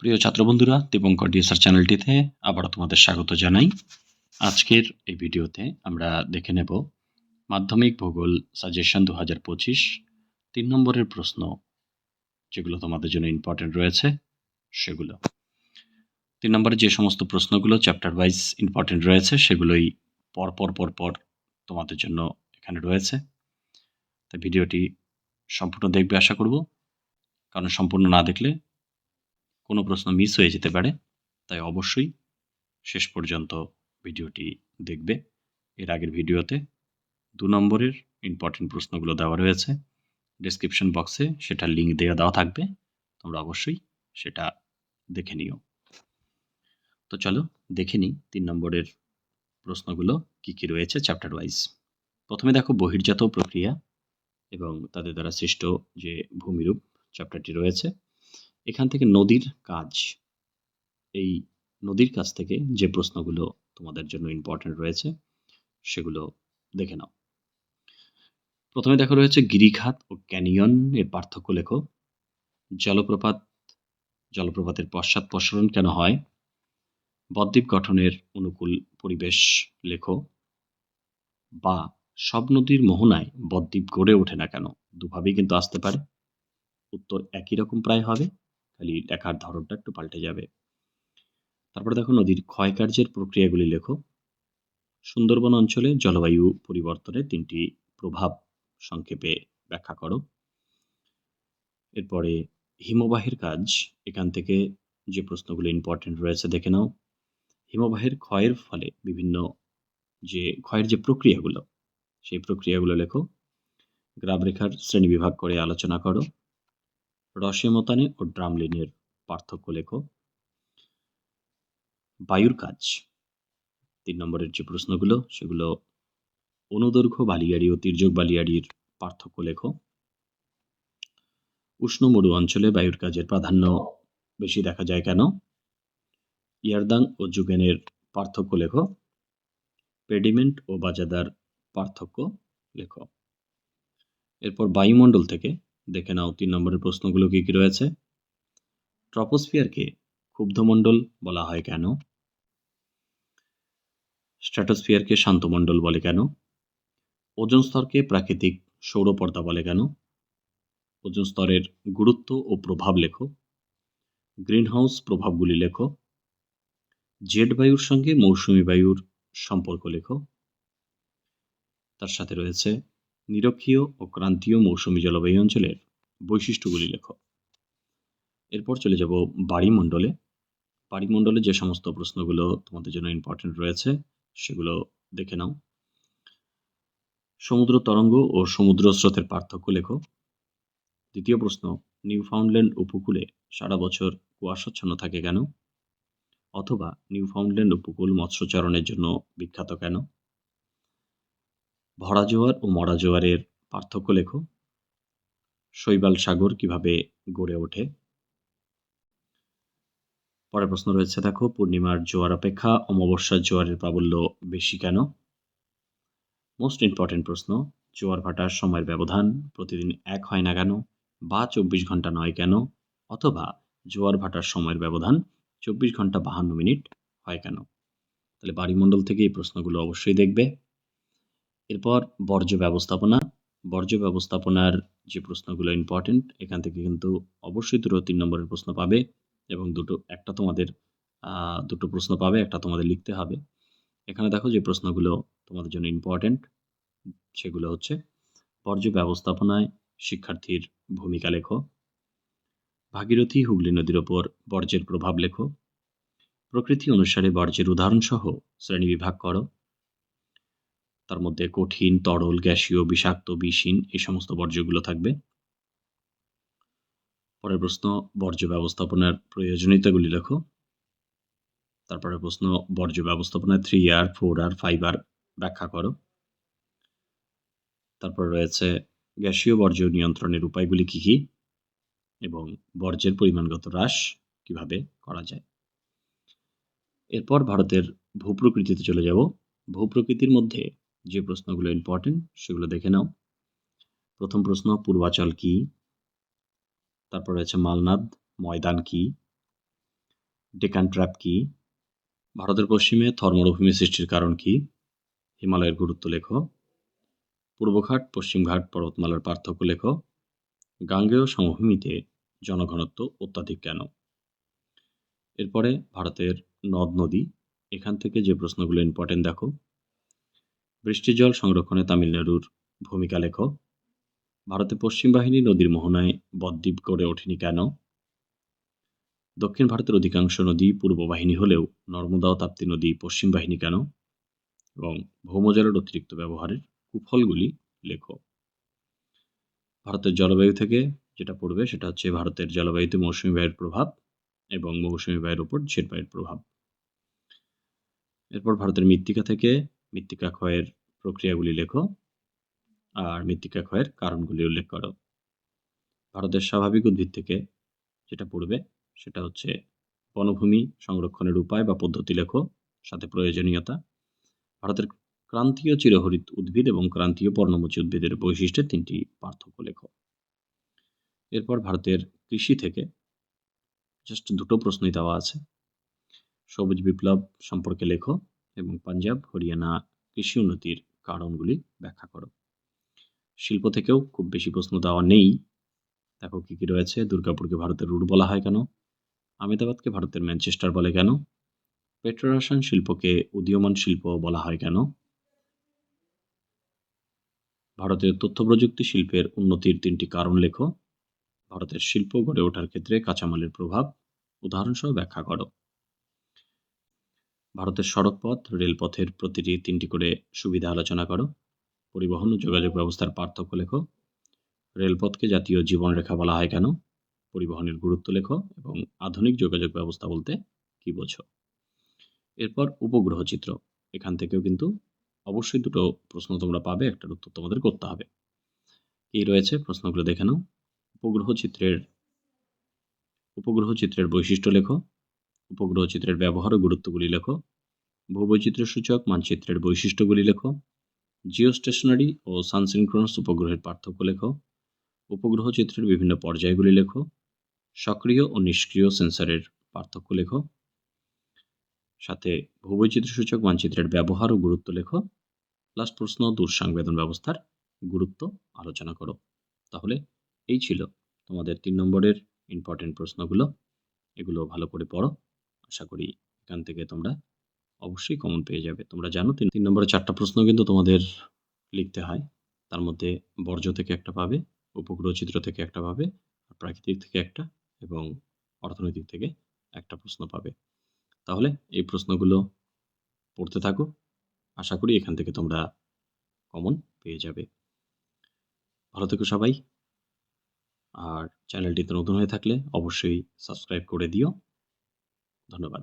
প্রিয় ছাত্র বন্ধুরা, দীপঙ্কর ডিএসআর চ্যানেলটিতে আবারও তোমাদের স্বাগত জানাই। আজকের এই ভিডিওতে আমরা দেখে নেব মাধ্যমিক ভূগোল সাজেশন 2025 3 নম্বরের প্রশ্ন, যেগুলো তোমাদের জন্য ইম্পর্টেন্ট রয়েছে সেগুলো। 3 নম্বরে যে সমস্ত প্রশ্নগুলো চ্যাপ্টার ওয়াইজ ইম্পর্টেন্ট রয়েছে সেগুলোই পরপর তোমাদের জন্য এখানে রয়েছে। তাই ভিডিওটি সম্পূর্ণ দেখবে আশা করব, কারণ সম্পূর্ণ না দেখলে কোনো প্রশ্ন মিস হয়ে যেতে পারে। তাই অবশ্যই শেষ পর্যন্ত ভিডিওটি দেখবে। এর আগের ভিডিওতে 2 নম্বরের ইম্পর্টেন্ট প্রশ্নগুলো দেওয়া রয়েছে, ডেসক্রিপশন বক্সে সেটার লিঙ্ক দেওয়া থাকবে, তোমরা অবশ্যই সেটা দেখে নিও। তো চলো দেখে নিই 3 নম্বরের প্রশ্নগুলো কি কি রয়েছে চ্যাপ্টার ওয়াইজ। প্রথমে দেখো বহির্জাত প্রক্রিয়া এবং তাদের দ্বারা সৃষ্ট যে ভূমিরূপ চ্যাপ্টারটি রয়েছে। এখান থেকে নদীর কাজ, এই নদীর কাছ থেকে যে প্রশ্নগুলো তোমাদের জন্য ইম্পর্টেন্ট রয়েছে সেগুলো দেখে নাও। প্রথমে দেখা রয়েছে গিরিখাত ও ক্যানিয়ন এর পার্থক্য লেখো। জলপ্রপাতের পশ্চাৎপসরণ কেন হয়? বদ্বীপ গঠনের অনুকূল পরিবেশ লেখো। বা সব নদীর মোহনায় বদ্বীপ গড়ে ওঠে না কেন? দুভাবেই কিন্তু আসতে পারে, উত্তর একই রকম প্রায় হবে, খালি লেখার ধরনটা একটু পাল্টে যাবে। তারপরে দেখো নদীর ক্ষয়কার্যের প্রক্রিয়াগুলি লেখো। সুন্দরবন অঞ্চলে জলবায়ু পরিবর্তনের 3টি প্রভাব সংক্ষেপে ব্যাখ্যা করো। এরপরে হিমবাহের কাজ, এখান থেকে যে প্রশ্নগুলো ইম্পর্টেন্ট রয়েছে দেখে নাও। হিমবাহের ক্ষয়ের ফলে বিভিন্ন যে ক্ষয়ের যে প্রক্রিয়াগুলো, সেই প্রক্রিয়াগুলো লেখো। গ্রাবরেখার শ্রেণীবিভাগ করে আলোচনা করো। রসেমতানে ও ড্রামলিনের পার্থক্য লেখো। বায়ুর কাজ 3 নম্বরের যে প্রশ্নগুলো সেগুলো অনুদৈর্ঘ্য বালিয়াড়ি ও তির্যক বালিয়াড়ির পার্থক্য লেখো। উষ্ণ মরু অঞ্চলে বায়ুর কাজের প্রাধান্য বেশি দেখা যায় কেন? ইয়ারদাং ও জুগেনের পার্থক্য লেখো। পেডিমেন্ট ও বাজাদার পার্থক্য লেখো। এরপর বায়ুমণ্ডল থেকে দেখে নাও 3 নম্বরের প্রশ্নগুলো কি কি রয়েছে। ট্রপোস্ফিয়ারকে ক্ষুব্ধমণ্ডল বলা হয় কেন? স্ট্র্যাটোস্ফিয়ারকে শান্তমণ্ডল বলে কেন? ওজোন স্তরকে প্রাকৃতিক সৌরপর্দা বলে কেন? ওজোন স্তরের গুরুত্ব ও প্রভাব লেখো। গ্রিনহাউস প্রভাবগুলি লেখো। জেট বায়ুর সঙ্গে মৌসুমী বায়ুর সম্পর্ক লেখো। তার সাথে রয়েছে নিরক্ষীয় ও ক্রান্তীয় মৌসুমী জলবায়ু অঞ্চলের বৈশিষ্ট্যগুলি লেখো। এরপর চলে যাব বায়ুমণ্ডলে। বায়ুমণ্ডলে যে সমস্ত প্রশ্নগুলো তোমাদের জন্য ইম্পর্টেন্ট রয়েছে সেগুলো দেখে নাও। সমুদ্র তরঙ্গ ও সমুদ্র স্রোতের পার্থক্য লেখো। দ্বিতীয় প্রশ্ন, নিউফাউন্ডল্যান্ড উপকূলে সারা বছর কুয়াশাচ্ছন্ন থাকে কেন? অথবা নিউফাউন্ডল্যান্ড উপকূল মৎস্যচারণের জন্য বিখ্যাত কেন? ভরা জোয়ার ও মরা জোয়ারের পার্থক্য লেখো। শৈবাল সাগর কিভাবে গড়ে ওঠে? পরের প্রশ্ন রয়েছে দেখো, পূর্ণিমার জোয়ার অপেক্ষা অমাবস্যার জোয়ারের প্রাবল্য বেশি কেন? মোস্ট ইম্পর্টেন্ট প্রশ্ন, জোয়ার ভাটার সময়ের ব্যবধান প্রতিদিন এক হয় না কেন? বা 24 ঘন্টা নয় কেন? অথবা জোয়ার ভাটার সময়ের ব্যবধান 24 ঘন্টা 52 মিনিট হয় কেন? তাহলে বায়ুমণ্ডল থেকে এই প্রশ্নগুলো অবশ্যই দেখবে। এরপর বর্জ্য ব্যবস্থাপনা। বর্জ্য ব্যবস্থাপনার যে প্রশ্নগুলো ইম্পর্টেন্ট, এখান থেকে কিন্তু অবশ্যই 3 নম্বরের প্রশ্ন পাবে এবং দুটো প্রশ্ন পাবে, একটা তোমাদের লিখতে হবে। এখানে দেখো যে প্রশ্নগুলো তোমাদের জন্য ইম্পর্টেন্ট সেগুলো হচ্ছে, বর্জ্য ব্যবস্থাপনায় শিক্ষার্থীর ভূমিকা লেখো। ভাগীরথী হুগলি নদীর ওপর বর্জ্যের প্রভাব লেখো। প্রকৃতি অনুসারে বর্জ্যের উদাহরণসহ শ্রেণীবিভাগ করো। তার মধ্যে কঠিন, তরল, গ্যাসীয়, বিষাক্ত, বিষহীন এই সমস্ত বর্জ্যগুলো থাকবে। পরের প্রশ্ন, বর্জ্য ব্যবস্থাপনার প্রয়োজনীয়তাগুলি লেখো। তারপরে প্রশ্ন, বর্জ্য ব্যবস্থাপনায় 3R, 4R, 5R ব্যাখ্যা করো। তারপর রয়েছে গ্যাসীয় বর্জ্য নিয়ন্ত্রণের উপায়গুলি কি কি এবং বর্জ্যের পরিমাণগত হ্রাস কিভাবে করা যায়। এরপর ভারতের ভূপ্রকৃতিতে চলে যাব। ভূপ্রকৃতির মধ্যে যে প্রশ্নগুলো ইম্পর্টেন্ট সেগুলো দেখে নাও। প্রথম প্রশ্ন, পূর্বাচল কি? তারপর রয়েছে মালনাদ ময়দান কি? ডেকান ট্র্যাপ কি? ভারতের পশ্চিমে থর মরুভূমি সৃষ্টির কারণ কি? হিমালয়ের গুরুত্ব লেখো। পূর্বঘাট পশ্চিমঘাট পর্বতমালার পার্থক্য লেখো। গাঙ্গেয় সমভূমিতে জনঘনত্ব অত্যাধিক কেন? এরপরে ভারতের নদ নদী, এখান থেকে যে প্রশ্নগুলো ইম্পর্টেন্ট দেখো। বৃষ্টির জল সংরক্ষণে তামিলনাড়ুর ভূমিকা লেখো। ভারতে পশ্চিম বাহিনী নদীর মোহনায় বদ্বীপ গড়ে ওঠেনি কেন? দক্ষিণ ভারতের অধিকাংশ নদী পূর্ব বাহিনী হলেও নর্মদা ও তাপ্তি নদী পশ্চিম বাহিনী কেন? এবং ভৌমজলের অতিরিক্ত ব্যবহারের কুফলগুলি লেখো। ভারতের জলবায়ু থেকে যেটা পড়বে সেটা হচ্ছে ভারতের জলবায়ুতে মৌসুমী বায়ুর প্রভাব এবং মৌসুমী বায়ুর উপর ঝেট বায়ুর প্রভাব। এরপর ভারতের মৃত্তিকা থেকে মৃত্তিকা ক্ষয়ের প্রক্রিয়াগুলি লেখো আর মৃত্তিকা ক্ষয়ের কারণগুলি উল্লেখ করো। ভারতের স্বাভাবিক উদ্ভিদ থেকে যেটা পড়বে সেটা হচ্ছে বনভূমি সংরক্ষণের উপায় বা পদ্ধতি লেখো, সাথে প্রয়োজনীয়তা। ভারতের ক্রান্তীয় চিরহরিৎ উদ্ভিদ এবং ক্রান্তীয় পর্ণমোচী উদ্ভিদের বৈশিষ্ট্যের 3টি পার্থক্য লেখো। এরপর ভারতের কৃষি থেকে জাস্ট 2টো প্রশ্নই দেওয়া আছে। সবুজ বিপ্লব সম্পর্কে লেখো এবং পাঞ্জাব হরিয়ানা কৃষি উন্নতির কারণগুলি ব্যাখ্যা করো। শিল্প থেকেও খুব বেশি প্রশ্ন দেওয়া নেই। দেখো কি কি রয়েছে। দুর্গাপুরকে ভারতের রুট বলা হয় কেন? আহমেদাবাদকে ভারতের ম্যানচেস্টার বলে কেন? পেট্রোরসায়ন শিল্পকে উদীয়মান শিল্প বলা হয় কেন? ভারতের তথ্য প্রযুক্তি শিল্পের উন্নতির 3টি কারণ লেখো। ভারতের শিল্প গড়ে ওঠার ক্ষেত্রে কাঁচামালের প্রভাব উদাহরণসহ ব্যাখ্যা করো। ভারতের সড়কপথ রেলপথের প্রতিটি 3টি করে সুবিধা আলোচনা করো। পরিবহন ও যোগাযোগ ব্যবস্থার পার্থক্য লেখো। রেলপথকে জাতীয় জীবনরেখা বলা হয় কেন? পরিবহনের গুরুত্ব লেখো এবং আধুনিক যোগাযোগ ব্যবস্থা বলতে কি বোঝো। এরপর উপগ্রহ চিত্র, এখান থেকেও কিন্তু অবশ্যই 2টো প্রশ্ন তোমরা পাবে, একটার উত্তর তোমাদের করতে হবে। কি রয়েছে প্রশ্নগুলো দেখে নাও। উপগ্রহ চিত্রের বৈশিষ্ট্য লেখো। উপগ্রহ চিত্রের ব্যবহার ও গুরুত্বগুলি লেখো। ভূবৈচিত্র্য সূচক মানচিত্রের বৈশিষ্ট্যগুলি লেখো। জিওস্টেশনারি ও সানসিনক্রোনাস উপগ্রহের পার্থক্য লেখো। উপগ্রহ চিত্রের বিভিন্ন পর্যায়গুলি লেখো। সক্রিয় ও নিষ্ক্রিয় সেন্সরের পার্থক্য লেখো। সাথে ভূবৈচিত্র্য সূচক মানচিত্রের ব্যবহার ও গুরুত্ব লেখো। লাস্ট প্রশ্ন, দূর সংবেদন ব্যবস্থার গুরুত্ব আলোচনা করো। তাহলে এই ছিল তোমাদের 3 নম্বরের ইম্পর্টেন্ট প্রশ্নগুলো। এগুলো ভালো করে পড়ো। আশা করি এখান থেকে তোমরা অবশ্যই কমন পেয়ে যাবে। তোমরা জানো 3 নম্বরে 4টা প্রশ্ন কিন্তু তোমাদের লিখতে হয়। তার মধ্যে বর্জ্য থেকে একটা পাবে, উপগ্রহ চিত্র থেকে একটা পাবে, প্রাকৃতিক থেকে একটা এবং অর্থনৈতিক থেকে একটা প্রশ্ন পাবে। তাহলে এই প্রশ্নগুলো পড়তে থাকো। আশা করি এখান থেকে তোমরা কমন পেয়ে যাবে। ভালো থেকো সবাই। আর চ্যানেলটিতে নতুন হয়ে থাকলে অবশ্যই সাবস্ক্রাইব করে দিও। ধন্যবাদ।